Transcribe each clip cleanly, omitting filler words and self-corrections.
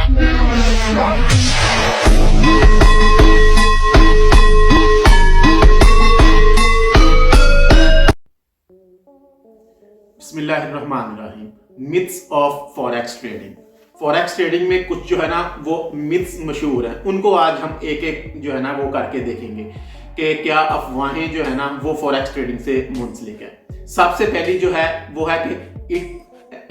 बिस्मिल्लाहिर्रहमानिर्रहीम। Myths of forex trading. Forex trading में कुछ जो है ना वो मिथ्स मशहूर हैं, उनको आज हम एक एक जो है ना वो करके देखेंगे कि क्या अफवाहें जो है ना वो फॉरेक्स ट्रेडिंग से मुंसलिक है। सबसे पहली जो है वो है कि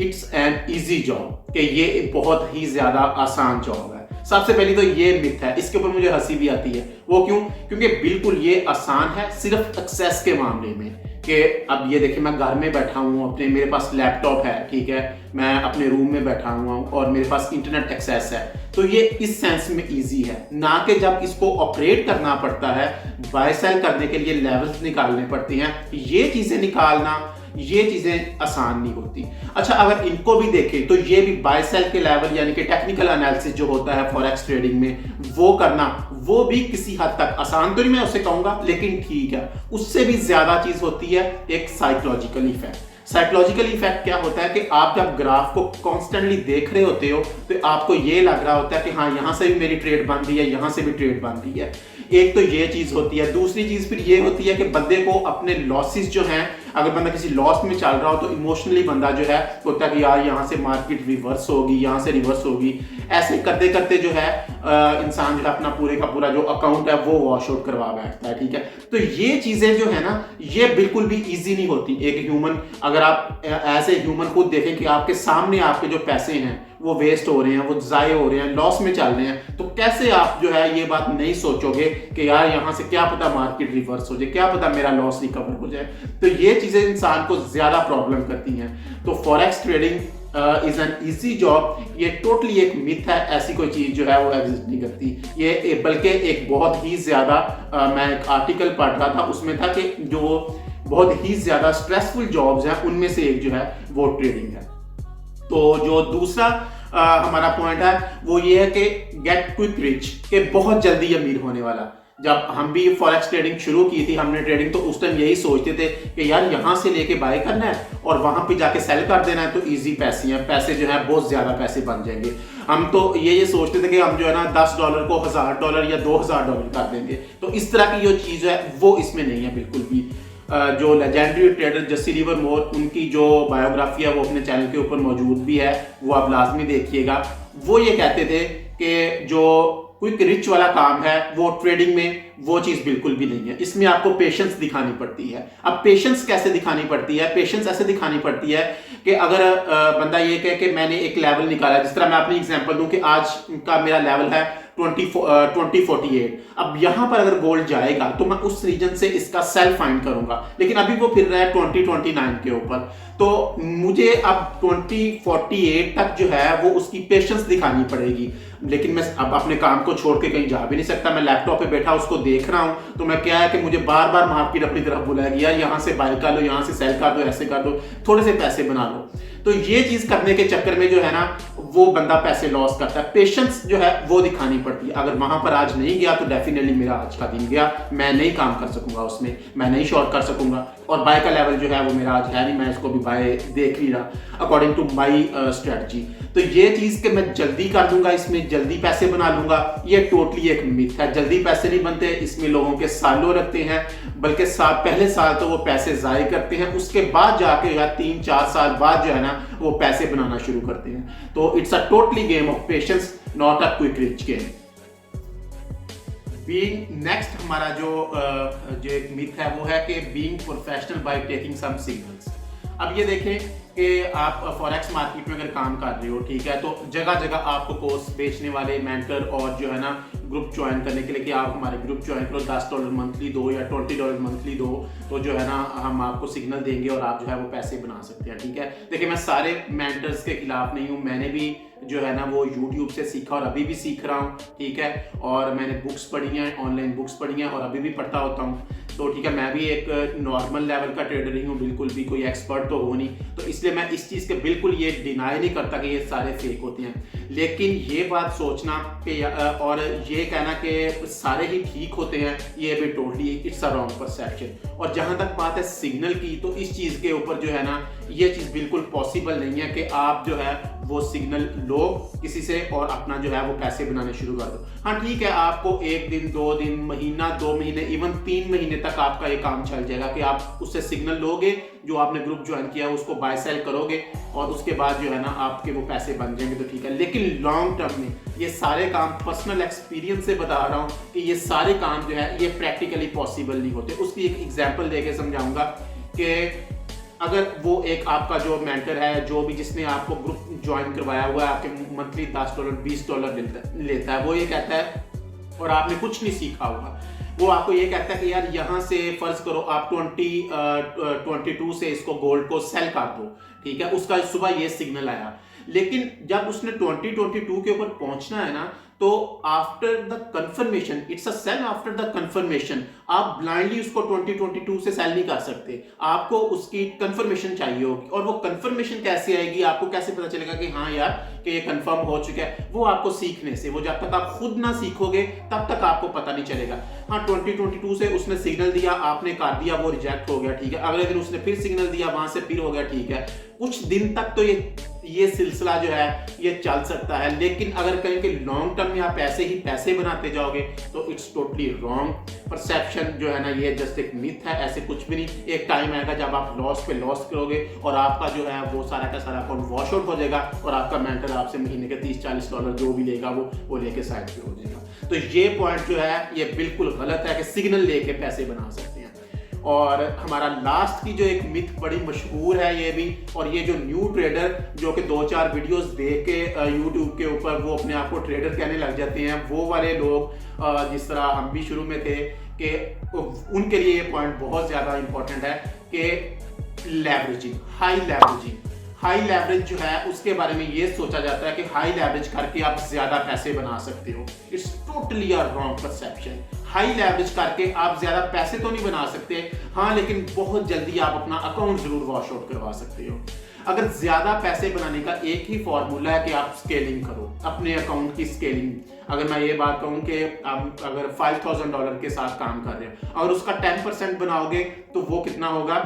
इट्स एन इजी जॉब, कि ये बहुत ही ज्यादा आसान जॉब है। सबसे पहली तो ये मिथ है, इसके ऊपर मुझे हंसी भी आती है। वो क्यों? क्योंकि बिल्कुल ये आसान है सिर्फ एक्सेस के मामले में। कि अब ये देखिए, मैं घर में बैठा हूँ, अपने मेरे पास लैपटॉप है, ठीक है, मैं अपने रूम में बैठा हुआ हूँ और मेरे पास इंटरनेट एक्सेस है, तो ये इस सेंस में इजी है। ना कि जब इसको ऑपरेट करना पड़ता है, बाय सेल करने के लिए लेवल्स निकालने पड़ते हैं, ये चीजें निकालना, ये चीजें आसान नहीं होती। अच्छा, अगर इनको भी देखें तो ये भी बाय सेल के लेवल यानी कि टेक्निकल एनालिसिस जो होता है फॉरेक्स ट्रेडिंग में, वो करना, वो भी किसी हद तक आसान तो नहीं मैं उसे कहूंगा, लेकिन ठीक है। उससे भी ज्यादा चीज होती है एक साइकोलॉजिकल इफेक्ट। साइकोलॉजिकल इफेक्ट क्या होता है कि आप जब ग्राफ को कॉन्स्टेंटली देख रहे होते हो तो आपको ये लग रहा होता है कि हाँ, यहां से भी मेरी ट्रेड बन रही है, यहां से भी ट्रेड बन रही है। एक तो ये चीज होती है। दूसरी चीज फिर ये होती है कि बंदे को अपने लॉसेस जो हैं, अगर बंदा किसी लॉस में चल रहा हो तो इमोशनली बंदा जो है होता है कि यार यहाँ से मार्केट रिवर्स होगी, यहाँ से रिवर्स होगी। ऐसे करते करते जो है इंसान जो है अपना पूरे का पूरा जो अकाउंट है वो वॉश आउट करवा बैठता है, ठीक है। तो ये चीजें जो है ना, ये बिल्कुल भी इजी नहीं होती। एक ह्यूमन, अगर आप एज ए ह्यूमन खुद देखें कि आपके सामने आपके जो पैसे हैं वो वेस्ट हो रहे हैं, वो जाये हो रहे हैं, लॉस में चल रहे हैं, तो कैसे आप जो है ये बात नहीं सोचोगे कि यार यहाँ से क्या पता मार्केट रिवर्स हो जाए, क्या पता मेरा लॉस रिकवर हो जाए। तो ये चीजें इंसान को ज्यादा प्रॉब्लम करती हैं। तो forex trading is an easy job, ये टोटली एक मिथ है। ऐसी कोई चीज जो है वो एग्जिस्ट नहीं करती। ये बल्कि एक बहुत ही ज्यादा मैं एक आर्टिकल पढ़ रहा था, उसमें था कि जो बहुत ही ज्यादा स्ट्रेसफुल जॉब्स हैं उनमें से एक जो है वो ट्रेडिंग है। तो जो दूसरा हमारा पॉइंट है वो ये है कि गेट क्विक रिच, के बहुत जल्दी अमीर होने वाला। जब हम भी फॉरेक्स ट्रेडिंग शुरू की थी, हमने ट्रेडिंग, तो उस टाइम यही सोचते थे कि यार यहाँ से लेके बाय करना है और वहां पे जाके सेल कर देना है, तो इजी पैसे हैं, पैसे जो है बहुत ज्यादा पैसे बन जाएंगे। हम तो ये सोचते थे कि हम जो है ना $10 को $1000 या $2000 कर देंगे। तो इस तरह की जो चीज है वो इसमें नहीं है बिल्कुल भी। जो लेजेंडरी ट्रेडर जस्सी लिवरमोर, उनकी जो बायोग्राफी है वो अपने चैनल के ऊपर मौजूद भी है, वो आप लाजमी देखिएगा। वो ये कहते थे कि जो क्विक रिच वाला काम है वो ट्रेडिंग में वो चीज बिल्कुल भी नहीं है। इसमें आपको पेशेंस दिखानी पड़ती है। अब पेशेंस कैसे दिखानी पड़ती है? पेशेंस ऐसे दिखानी पड़ती है कि अगर बंदा ये कहे कि मैंने एक लेवल निकाला, जिस तरह मैं अपनी एग्जांपल दूं कि आज का मेरा लेवल है 2048। अब यहां पर अगर गोल्ड जाएगा तो मैं उस रीजन से इसका सेल फाइंड करूंगा, लेकिन अभी वो फिर रहा है 2029 के ऊपर। तो मुझे अब 2048 तक जो है वो उसकी पेशेंस दिखानी पड़ेगी। लेकिन मैं अब अपने काम को छोड़ के कहीं जा भी नहीं सकता। मैं लैपटॉप पे बैठा उसको देख रहा हूं, तो मैं क्या है कि मुझे बार बार मार्केट अपनी तरफ बुलाएगी, यार यहाँ से बाय कर लो, यहाँ से सेल कर दो, ऐसे कर दो, थोड़े से पैसे बना लो। तो ये चीज करने के चक्कर में जो है ना वो बंदा पैसे लॉस करता है। पेशेंस जो है वो दिखानी पड़ती है। अगर वहां पर आज नहीं गया तो डेफिनेटली मेरा आज का दिन गया, मैं नहीं काम कर सकूंगा उसमें, मैं नहीं शॉर्ट कर सकूंगा। और बाय का लेवल जो है वो मेरा आज है नहीं, मैं इसको भी बाय देख नहीं रहा अकॉर्डिंग टू माई स्ट्रेटजी। तो ये चीज कि मैं जल्दी कर दूंगा, इसमें जल्दी पैसे बना लूंगा, ये टोटली एक मिथ है। जल्दी पैसे नहीं बनते, इसमें लोगों के सालों रखते हैं, बल्कि पहले साल तो वो पैसे जाये करते हैं, उसके बाद जाके या 3-4 साल बाद जो है ना वो पैसे बनाना शुरू करते हैं। तो it's a totally game of patience, not a quick rich game. Being next हमारा जो एक मिथ है वो है कि being professional by taking some signals. अब ये देखें कि आप फॉरेक्स मार्केट में अगर काम कर रहे हो, ठीक है, तो जगह जगह आपको कोर्स बेचने वाले मेंटर और जो है ना ग्रुप ज्वाइन करने के लिए कि आप हमारे ग्रुप ज्वाइन करो, $10 मंथली दो या $20 मंथली दो, तो जो है ना हम आपको सिग्नल देंगे और आप जो है वो पैसे बना सकते हैं, ठीक है। देखिए, मैं सारे मेंटर्स के खिलाफ नहीं हूँ, मैंने भी जो है ना वो YouTube से सीखा और अभी भी सीख रहा हूँ, ठीक है। और मैंने बुक्स पढ़ी हैं, ऑनलाइन बुक्स पढ़ी हैं और अभी भी पढ़ता होता हूँ। तो ठीक है, मैं भी एक नॉर्मल लेवल का ट्रेडर ही हूँ, बिल्कुल भी कोई एक्सपर्ट तो हो नहीं। तो इसलिए मैं इस चीज़ के बिल्कुल ये डिनाई नहीं करता कि ये सारे फेक होते हैं। लेकिन ये बात सोचना कि और ये कहना कि सारे ही ठीक होते हैं, ये भी totally it's a wrong perception. और जहाँ तक बात है सिग्नल की, तो इस चीज़ के ऊपर जो है ना ये चीज़ बिल्कुल पॉसिबल नहीं है कि आप जो है वो सिग्नल लो किसी से और अपना जो है वो पैसे बनाने शुरू कर दो। हाँ ठीक है, आपको 1 दिन 2 दिन महीना 2 महीने इवन 3 महीने तक आपका ये काम चल जाएगा कि आप उससे सिग्नल लोगे, जो आपने ग्रुप ज्वाइन किया है उसको बाय सेल करोगे और उसके बाद जो है ना आपके वो पैसे बन जाएंगे तो ठीक है। लेकिन लॉन्ग टर्म में ये सारे काम पर्सनल एक्सपीरियंस से बता रहा हूँ कि ये सारे काम जो है ये प्रैक्टिकली पॉसिबल नहीं होते। उसकी एक एग्जाम्पल देके समझाऊंगा कि अगर वो एक आपका जो मेंटर है, जो भी जिसने आपको ग्रुप ज्वाइन करवाया हुआ है, आपके मंथली $10 $20 लेता है, वो ये कहता है और आपने कुछ नहीं सीखा होगा, वो आपको ये कहता है कि यार यहाँ से फर्ज करो आप 22 से इसको गोल्ड को सेल कर दो, ठीक है। उसका सुबह ये सिग्नल आया, लेकिन जब उसने 2022 के ऊपर पहुंचना है ना, तो after the confirmation, it's a sell after the confirmation, आप ब्लाइंडली उसको 2022 से सेल नहीं कर सकते, आपको उसकी कंफर्मेशन चाहिए होगी। और वो कंफर्मेशन कैसे आएगी, आपको कैसे पता चलेगा कि हाँ यार कि ये कंफर्म हो चुका है, वो आपको सीखने से, वो जब तक आप खुद ना सीखोगे तब तक आपको पता नहीं चलेगा। हाँ 2022 से उसने सिग्नल दिया, आपने कर दिया, वो रिजेक्ट हो गया, ठीक है। अगले दिन उसने फिर सिग्नल दिया, वहां से फिर हो गया, ठीक है। कुछ दिन तक तो ये सिलसिला जो है ये चल सकता है, लेकिन अगर कहें कि लॉन्ग टर्म में आप ऐसे ही पैसे बनाते जाओगे तो इट्स टोटली रॉन्ग। परसेप्शन जो है ना ये जस्ट एक मिथ है, ऐसे कुछ भी नहीं। एक टाइम आएगा जब आप लॉस पे लॉस करोगे और आपका जो है वो सारा का सारा अकाउंट वॉश आउट हो जाएगा और आपका मेंटर आपसे महीने के $30-40 जो भी लेगा वो लेके साइड पे हो जाएगा। तो ये पॉइंट जो है ये बिल्कुल गलत है कि सिग्नल लेके पैसे बना सकते हैं। और हमारा लास्ट की जो एक मिथ बड़ी मशहूर है ये भी, और ये जो न्यू ट्रेडर जो कि 2-4 वीडियोस देख के यूट्यूब के ऊपर वो अपने आप को ट्रेडर कहने लग जाते हैं, वो वाले लोग जिस तरह हम भी शुरू में थे, कि उनके लिए ये पॉइंट बहुत ज़्यादा इंपॉर्टेंट है कि लेवरेजिंग, हाई लेवरेज जो है उसके बारे में ये सोचा जाता है कि हाई लेवरेज करके आप ज्यादा पैसे बना सकते हो। It's totally a wrong perception. High leverage करके आप ज्यादा पैसे तो नहीं बना सकते, हाँ, लेकिन बहुत जल्दी आप अपना अकाउंट जरूर वॉश आउट करवा सकते हो। अगर ज्यादा पैसे बनाने का एक ही फॉर्मूला है कि आप स्केलिंग करो, अपने अकाउंट की स्केलिंग। अगर मैं ये बात कहूं कि आप अगर $5,000 के साथ काम कर रहे हो और उसका 10% बनाओगे तो वो कितना होगा,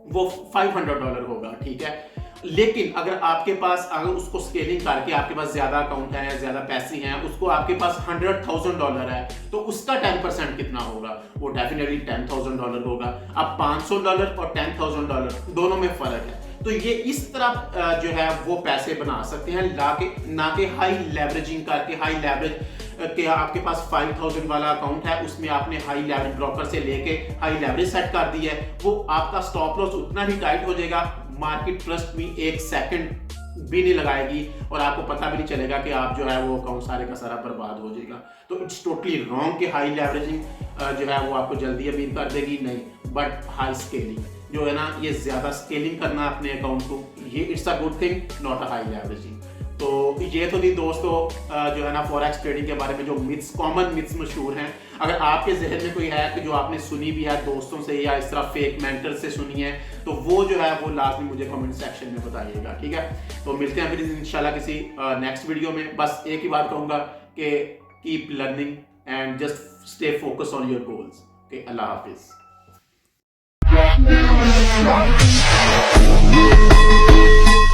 वो $500 होगा, ठीक है। लेकिन अगर आपके पास, अगर उसको स्केलिंग करके आपके पास ज्यादा अकाउंट है, ज्यादा पैसे हैं, उसको आपके पास $100,000 है, तो उसका 10% कितना होगा, वो डेफिनेटली $10,000 होगा। अब $500 और $10,000 दोनों में फर्क है। तो ये इस तरह जो है वो पैसे बना सकते हैं, ना कि हाई लेवरेजिंग करके। हाई लेवरेज के आपके पास 5,000 वाला अकाउंट है, उसमें आपने हाई लेवरेज ब्रोकर से लेके हाई लेवरेज सेट कर दी है, वो आपका स्टॉप लॉस उतना ही टाइट हो जाएगा, मार्केट ट्रस्ट में 1 सेकंड भी नहीं लगाएगी और आपको पता भी नहीं चलेगा कि आप जो है वो अकाउंट सारे का सारा बर्बाद हो जाएगा। तो इट्स टोटली रॉन्ग कि हाई लेवरेजिंग जो है वो आपको जल्दी अमीर कर देगी, नहीं, बट हाई स्केलिंग जो है ना, ये ज्यादा स्केलिंग करना अपने अकाउंट को, ये it's a good thing, not a high leveraging. तो ये तो थी दोस्तों जो है ना फॉरेक्स ट्रेडिंग के बारे में जो मिथ्स, कॉमन मिथ्स मशहूर हैं। अगर आपके जहन में कोई है कि जो आपने सुनी भी है दोस्तों से या इस तरह फेक मेंटर से सुनी है, तो वो जो है वो लाजमी मुझे कमेंट सेक्शन में बताइएगा, ठीक है। तो मिलते हैं फिर इंशाल्लाह किसी नेक्स्ट वीडियो में। बस एक ही बात कहूँगा कि keep learning and just stay focus on your goals. Okay, Allah Hafiz.